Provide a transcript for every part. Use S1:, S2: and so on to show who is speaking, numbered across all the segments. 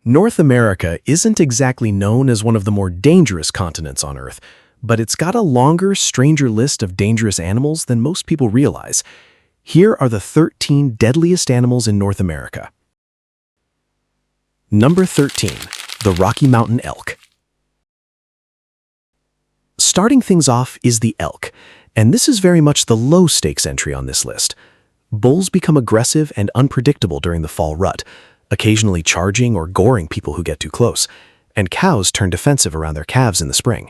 S1: North America isn't exactly known as one of the more dangerous continents on Earth, but it's got a longer, stranger list of dangerous animals than most people realize. Here are the 13 deadliest animals in North America. Number 13. The Rocky Mountain elk. Starting things off is the elk, and this is very much the low-stakes entry on this list. Bulls become aggressive and unpredictable during the fall rut, occasionally charging or goring people who get too close, and cows turn defensive around their calves in the spring.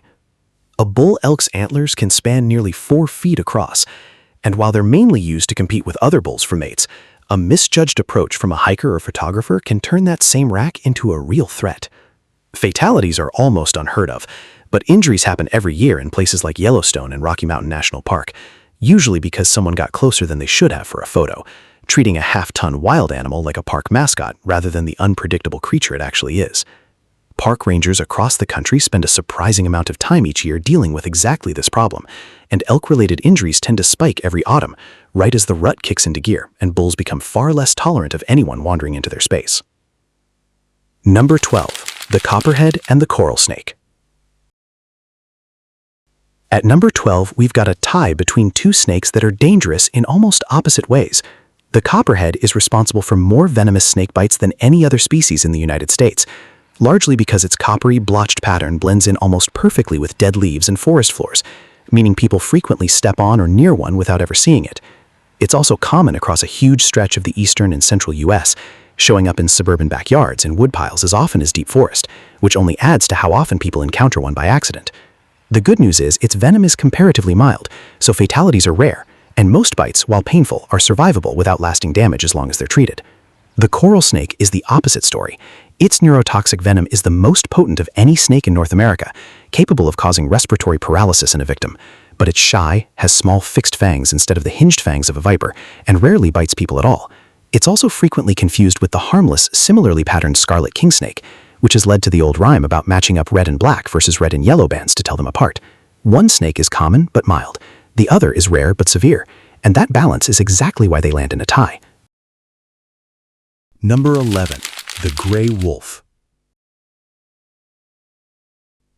S1: A bull elk's antlers can span nearly 4 feet across, and while they're mainly used to compete with other bulls for mates, a misjudged approach from a hiker or photographer can turn that same rack into a real threat. Fatalities are almost unheard of, but injuries happen every year in places like Yellowstone and Rocky Mountain National Park, usually because someone got closer than they should have for a photo, treating a half-ton wild animal like a park mascot rather than the unpredictable creature it actually is. Park rangers across the country spend a surprising amount of time each year dealing with exactly this problem, and elk-related injuries tend to spike every autumn, right as the rut kicks into gear and bulls become far less tolerant of anyone wandering into their space. Number 12. The Copperhead and the Coral Snake. At number 12, we've got a tie between two snakes that are dangerous in almost opposite ways. The Copperhead is responsible for more venomous snake bites than any other species in the United States, largely because its coppery, blotched pattern blends in almost perfectly with dead leaves and forest floors, meaning people frequently step on or near one without ever seeing it. It's also common across a huge stretch of the eastern and central U.S., showing up in suburban backyards and woodpiles as often as deep forest, which only adds to how often people encounter one by accident. The good news is its venom is comparatively mild, so fatalities are rare, and most bites, while painful, are survivable without lasting damage as long as they're treated. The coral snake is the opposite story. Its neurotoxic venom is the most potent of any snake in North America, capable of causing respiratory paralysis in a victim, but it's shy, has small fixed fangs instead of the hinged fangs of a viper, and rarely bites people at all. It's also frequently confused with the harmless, similarly patterned scarlet king snake, which has led to the old rhyme about matching up red and black versus red and yellow bands to tell them apart. One snake is common but mild. The other is rare but severe, and that balance is exactly why they land in a tie. Number 11. The Gray Wolf.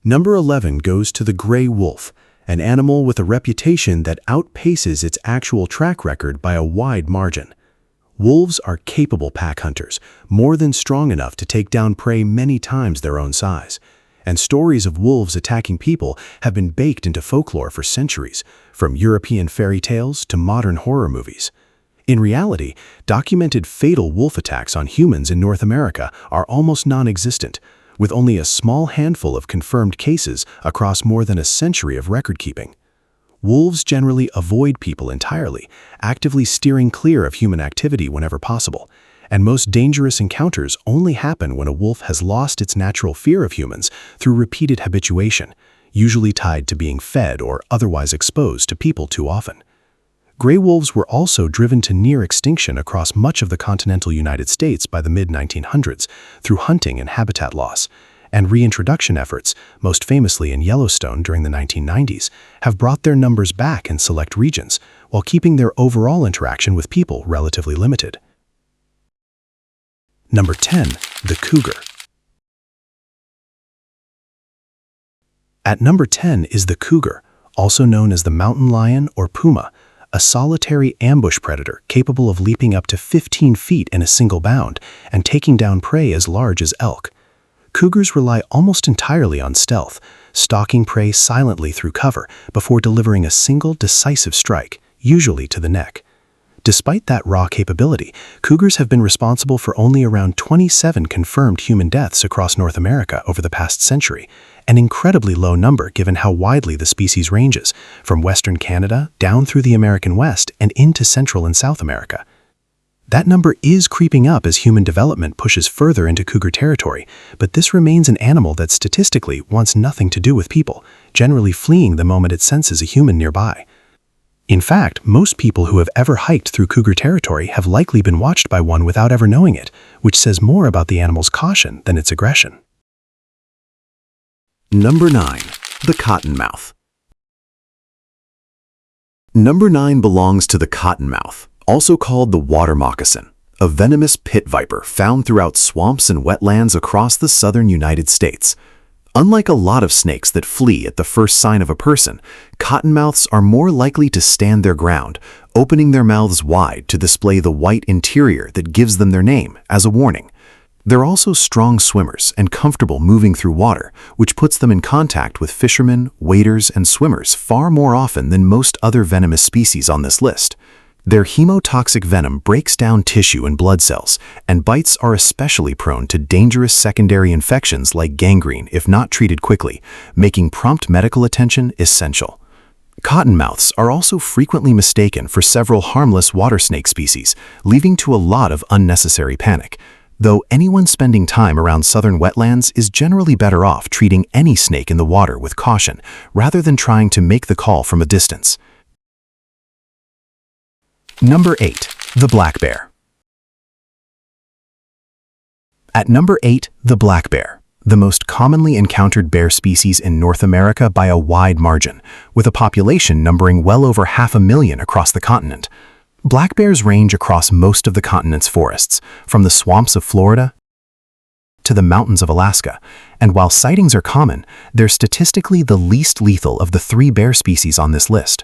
S1: Number 11 goes to the gray wolf, an animal with a reputation that outpaces its actual track record by a wide margin. Wolves are capable pack hunters, more than strong enough to take down prey many times their own size. And stories of wolves attacking people have been baked into folklore for centuries, from European fairy tales to modern horror movies. In reality, documented fatal wolf attacks on humans in North America are almost non-existent, with only a small handful of confirmed cases across more than a century of record-keeping. Wolves generally avoid people entirely, actively steering clear of human activity whenever possible, and most dangerous encounters only happen when a wolf has lost its natural fear of humans through repeated habituation, usually tied to being fed or otherwise exposed to people too often. Gray wolves were also driven to near extinction across much of the continental United States by the mid-1900s through hunting and habitat loss, and reintroduction efforts, most famously in Yellowstone during the 1990s, have brought their numbers back in select regions, while keeping their overall interaction with people relatively limited. Number 10. The Cougar. At number 10 is the cougar, also known as the mountain lion or puma, a solitary ambush predator capable of leaping up to 15 feet in a single bound and taking down prey as large as elk. Cougars rely almost entirely on stealth, stalking prey silently through cover before delivering a single decisive strike, usually to the neck. Despite that raw capability, cougars have been responsible for only around 27 confirmed human deaths across North America over the past century, an incredibly low number given how widely the species ranges, from Western Canada down through the American West and into Central and South America. That number is creeping up as human development pushes further into cougar territory, but this remains an animal that statistically wants nothing to do with people, generally fleeing the moment it senses a human nearby. In fact, most people who have ever hiked through cougar territory have likely been watched by one without ever knowing it, which says more about the animal's caution than its aggression. Number 9. The Cottonmouth. Number 9 belongs to the Cottonmouth, also called the water moccasin,
S2: a venomous pit viper found throughout swamps and wetlands across the southern United States. Unlike a lot of snakes that flee at the first sign of a person, cottonmouths are more likely to stand their ground, opening their mouths wide to display the white interior that gives them their name as a warning. They're also strong swimmers and comfortable moving through water, which puts them in contact with fishermen, waders, and swimmers far more often than most other venomous species on this list. Their hemotoxic venom breaks down tissue and blood cells, and bites are especially prone to dangerous secondary infections like gangrene if not treated quickly, making prompt medical attention essential. Cottonmouths are also frequently mistaken for several harmless water snake species, leading to a lot of unnecessary panic. Though anyone spending time around southern wetlands is generally better off treating any snake in the water with caution, rather than trying to make the call from a distance. Number 8. The black bear. At number 8, the black bear, the most commonly encountered bear species in North America by a wide margin, with a population numbering well over 500,000 across the continent. Black bears range across most of the continent's forests, from the swamps of Florida to the mountains of Alaska, and while sightings are common, they're statistically the least lethal of the 3 bear species on this list.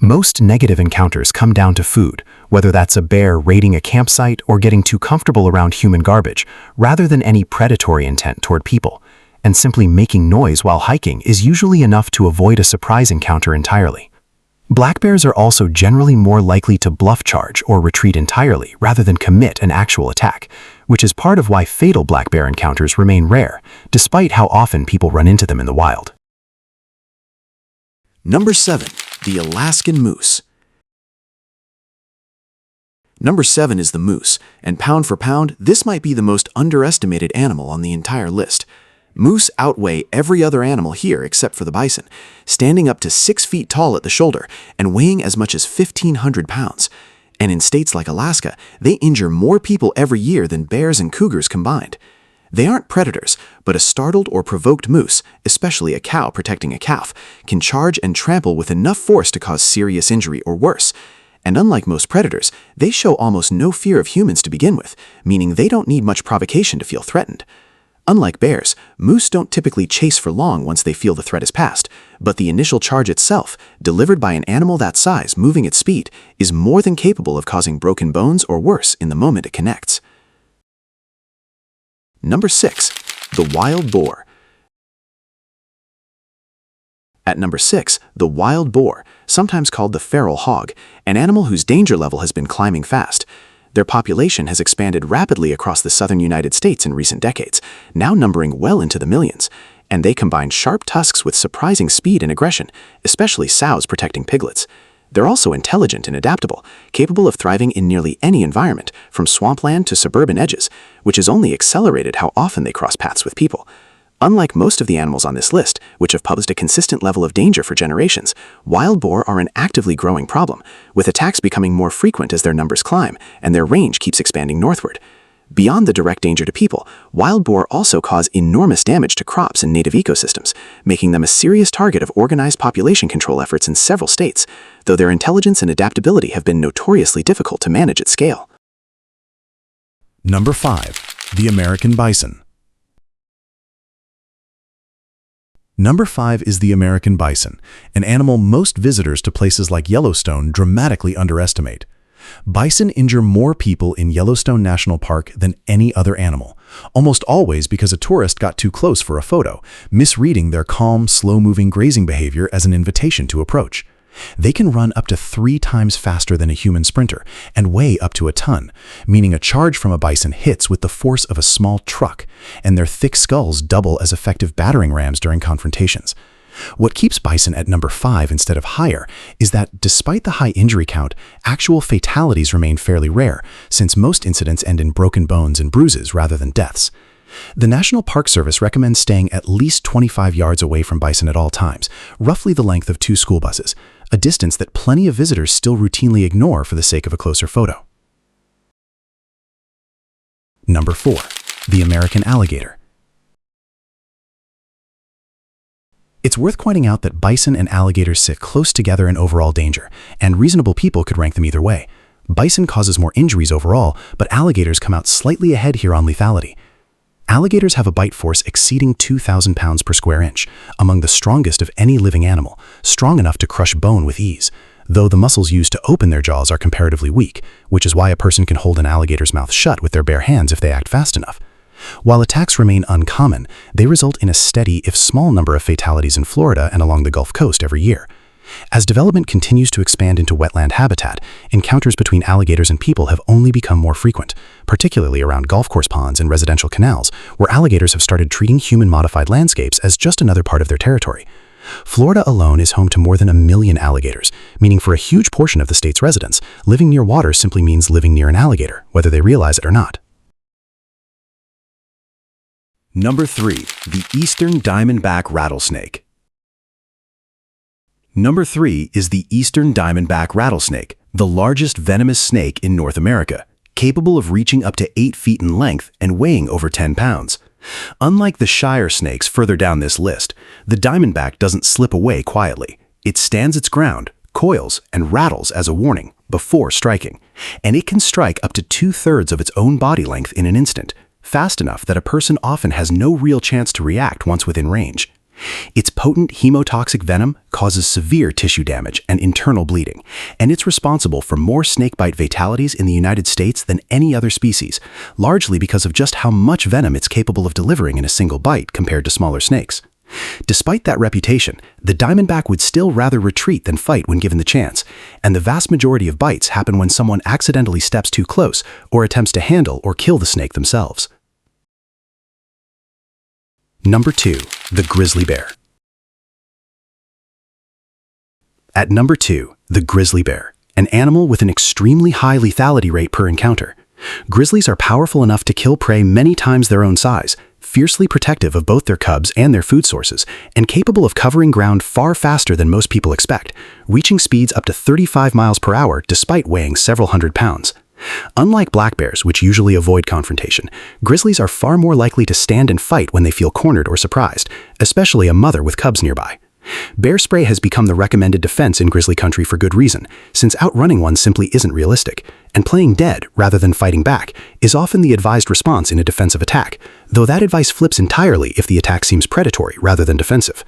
S2: Most negative encounters come down to food, whether that's a bear raiding a campsite or getting too comfortable around human garbage, rather than any predatory intent toward people. And simply making noise while hiking is usually enough to avoid a surprise encounter entirely. Black bears are also generally more likely to bluff charge or retreat entirely rather than commit an actual attack, which is part of why fatal black bear encounters remain rare, despite how often people run into them in the wild.
S1: Number 7. The Alaskan moose. Number 7 is the moose, and pound for pound, this might be the most underestimated animal on the entire list. Moose outweigh every other animal here except for the bison, standing up to 6 feet tall at the shoulder and weighing as much as 1,500 pounds. And in states like Alaska, they injure more people every year than bears and cougars combined. They aren't predators, but a startled or provoked moose, especially a cow protecting a calf, can charge and trample with enough force to cause serious injury or worse. And unlike most predators, they show almost no fear of humans to begin with, meaning they don't need much provocation to feel threatened. Unlike bears, moose don't typically chase for long once they feel the threat is past, but the initial charge itself, delivered by an animal that size moving at speed, is more than capable of causing broken bones or worse in the moment it connects. Number 6. The wild boar. At number 6, the wild boar, sometimes called the feral hog, an animal whose danger level has been climbing fast. Their population has expanded rapidly across the southern United States in recent decades, now numbering well into the millions, and they combine sharp tusks with surprising speed and aggression, especially sows protecting piglets. They're also intelligent and adaptable, capable of thriving in nearly any environment, from swampland to suburban edges, which has only accelerated how often they cross paths with people. Unlike most of the animals on this list, which have posed a consistent level of danger for generations, wild boar are an actively growing problem, with attacks becoming more frequent as their numbers climb and their range keeps expanding northward. Beyond the direct danger to people, wild boar also cause enormous damage to crops and native ecosystems, making them a serious target of organized population control efforts in several states, though their intelligence and adaptability have been notoriously difficult to manage at scale.
S2: Number 5. The American bison. Number 5 is the American bison, an animal most visitors to places like Yellowstone dramatically underestimate. Bison injure more people in Yellowstone National Park than any other animal, almost always because a tourist got too close for a photo, misreading their calm, slow-moving grazing behavior as an invitation to approach. They can run up to 3 times faster than a human sprinter and weigh up to a ton, meaning a charge from a bison hits with the force of a small truck, and their thick skulls double as effective battering rams during confrontations. What keeps bison at number 5 instead of higher is that, despite the high injury count, actual fatalities remain fairly rare, since most incidents end in broken bones and bruises rather than deaths. The National Park Service recommends staying at least 25 yards away from bison at all times, roughly the length of 2 school buses, a distance that plenty of visitors still routinely ignore for the sake of a closer photo. Number 4. The American alligator. It's worth pointing out that bison and alligators sit close together in overall danger, and reasonable people could rank them either way.
S1: Bison causes more injuries overall, but alligators come out slightly ahead here on lethality. Alligators have a bite force exceeding 2,000 pounds per square inch, among the strongest of any living animal, strong enough to crush bone with ease, though the muscles used to open their jaws are comparatively weak, which is why a person can hold an alligator's mouth shut with their bare hands if they act fast enough. While attacks remain uncommon, they result in a steady, if small, number of fatalities in Florida and along the Gulf Coast every year. As development continues to expand into wetland habitat, encounters between alligators and people have only become more frequent, particularly around golf course ponds and residential canals, where alligators have started treating human-modified landscapes as just another part of their territory. Florida alone is home to more than 1 million alligators, meaning for a huge portion of the state's residents, living near water simply means living near an alligator, whether they realize it or not.
S2: Number 3. The Eastern Diamondback Rattlesnake. Number 3 is the Eastern Diamondback Rattlesnake, the largest venomous snake in North America, capable of reaching up to 8 feet in length and weighing over 10 pounds. Unlike the shire snakes further down this list, the diamondback doesn't slip away quietly. It stands its ground, coils, and rattles as a warning before striking, and it can strike up to 2/3 of its own body length in an instant, fast enough that a person often has no real chance to react once within range. Its potent hemotoxic venom causes severe tissue damage and internal bleeding, and it's responsible for more snakebite fatalities in the United States than any other species, largely because of just how much venom it's capable of delivering in a single bite compared to smaller snakes. Despite that reputation, the diamondback would still rather retreat than fight when given the chance, and the vast majority of bites happen when someone accidentally steps too close or attempts to handle or kill the snake themselves. Number 2. The Grizzly Bear. At number 2, the grizzly bear, an animal with an extremely high lethality rate per encounter. Grizzlies are powerful enough to kill prey many times their own size, fiercely protective of both their cubs and their food sources, and capable of covering ground far faster than most people expect, reaching speeds up to 35 miles per hour despite weighing several hundred pounds. Unlike black bears, which usually avoid confrontation, grizzlies are far more likely to stand and fight when they feel cornered or surprised, especially a mother with cubs nearby. Bear spray has become the recommended defense in grizzly country for good reason, since outrunning one simply isn't realistic, and playing dead rather than fighting back is often the advised response in a defensive attack, though that advice flips entirely if the attack seems predatory rather than defensive.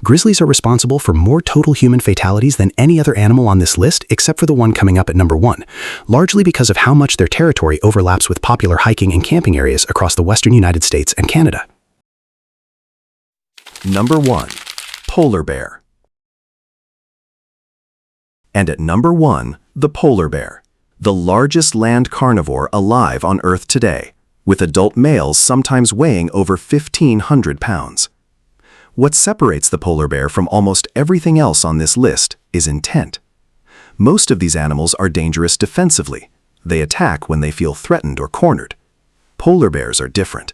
S2: Grizzlies are responsible for more total human fatalities than any other animal on this list except for the one coming up at number 1, largely because of how much their territory overlaps with popular hiking and camping areas across the western United States and Canada. Number 1. Polar bear. And at number 1, the polar bear, the largest land carnivore alive on Earth today, with adult males sometimes weighing over 1,500 pounds. What separates the polar bear from almost everything else on this list is intent. Most of these animals are dangerous defensively. They attack when they feel threatened or cornered. Polar bears are different.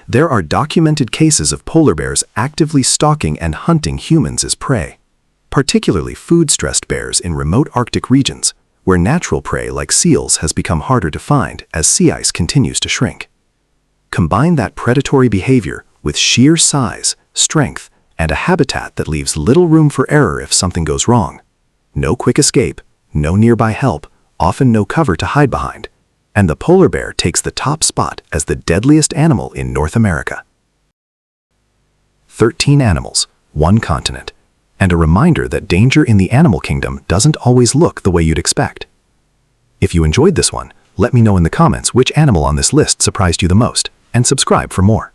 S2: There are documented cases of polar bears actively stalking and hunting humans as prey, particularly food-stressed bears in remote Arctic regions, where natural prey like seals has become harder to find as sea ice continues to shrink. Combine that predatory behavior with sheer size, strength, and a habitat that leaves little room for error if something goes wrong. No quick escape, no nearby help, often no cover to hide behind, and the polar bear takes the top spot as the deadliest animal in North America. 13 animals, 1 continent, and a reminder that danger in the animal kingdom doesn't always look the way you'd expect. If you enjoyed this one, let me know in the comments which animal on this list surprised you the most, and subscribe for more.